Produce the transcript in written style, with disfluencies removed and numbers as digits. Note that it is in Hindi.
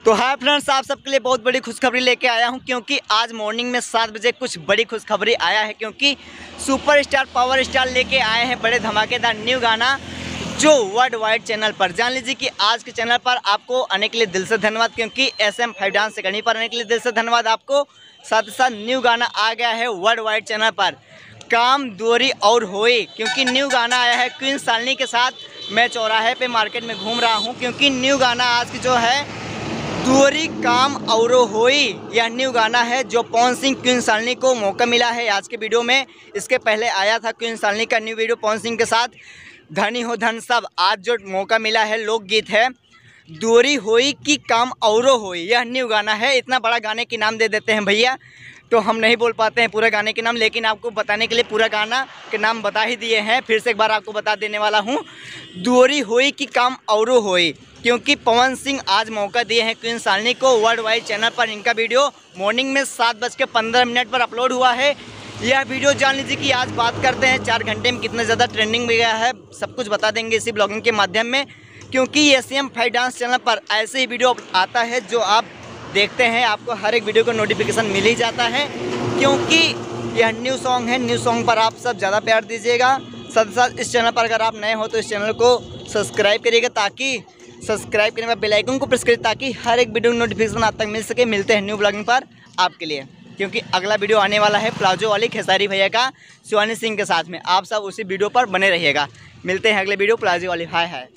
तो हाय फ्रेंड्स, आप सबके लिए बहुत बड़ी खुशखबरी लेके आया हूं क्योंकि आज मॉर्निंग में 7 बजे कुछ बड़ी खुशखबरी आया है। क्योंकि सुपरस्टार पावर स्टार लेके आए हैं बड़े धमाकेदार न्यू गाना जो वर्ल्ड वाइड चैनल पर। जान लीजिए कि आज के चैनल पर आपको आने के लिए दिल से धन्यवाद, क्योंकि SM5 डांस अकेडमी पर आने के लिए दिल से धन्यवाद आपको। साथ ही साथ न्यू गाना आ गया है वर्ल्ड वाइड चैनल पर, काम दूरी और होई। क्योंकि न्यू गाना आया है क्वीन शालिनी के साथ। मैं चौराहे पे मार्केट में घूम रहा हूँ क्योंकि न्यू गाना आज की जो है दूरी काम औरो होई, यह न्यू गाना है जो पवन सिंह क्वीन शालिनी को मौका मिला है आज के वीडियो में। इसके पहले आया था क्वीन शालिनी का न्यू वीडियो पवन सिंह के साथ, धनी हो धन सब। आज जो मौका मिला है लोकगीत है दूरी होई कि काम औरो होई, यह न्यू गाना है। इतना बड़ा गाने के नाम दे देते हैं भैया, तो हम नहीं बोल पाते हैं पूरे गाने के नाम, लेकिन आपको बताने के लिए पूरा गाना के नाम बता ही दिए हैं। फिर से एक बार आपको बता देने वाला हूँ, दूरी होई कि काम औरो होई। क्योंकि पवन सिंह आज मौका दिए हैं क्वीन शालिनी को वर्ल्ड वाइड चैनल पर। इनका वीडियो मॉर्निंग में 7:15 पर अपलोड हुआ है। यह वीडियो जान लीजिए कि आज बात करते हैं 4 घंटे में कितना ज़्यादा ट्रेंडिंग में गया है, सब कुछ बता देंगे इसी ब्लॉगिंग के माध्यम में। क्योंकि SM5 डांस चैनल पर ऐसे ही वीडियो आता है जो आप देखते हैं, आपको हर एक वीडियो का नोटिफिकेशन मिल ही जाता है। क्योंकि यह न्यू सॉन्ग है, न्यू सॉन्ग पर आप सब ज़्यादा प्यार दीजिएगा। साथ साथ इस चैनल पर अगर आप नए हो तो इस चैनल को सब्सक्राइब करिएगा, ताकि सब्सक्राइब करने के बाद बेल आइकन को प्रेस करिए ताकि हर एक वीडियो नोटिफिकेशन आप तक मिल सके। मिलते हैं न्यू ब्लॉगिंग पर आपके लिए, क्योंकि अगला वीडियो आने वाला है प्लाजो वाली खेसारी भैया का शिवानी सिंह के साथ में। आप सब उसी वीडियो पर बने रहिएगा। मिलते हैं अगले वीडियो प्लाजो वाली। हाय हाय।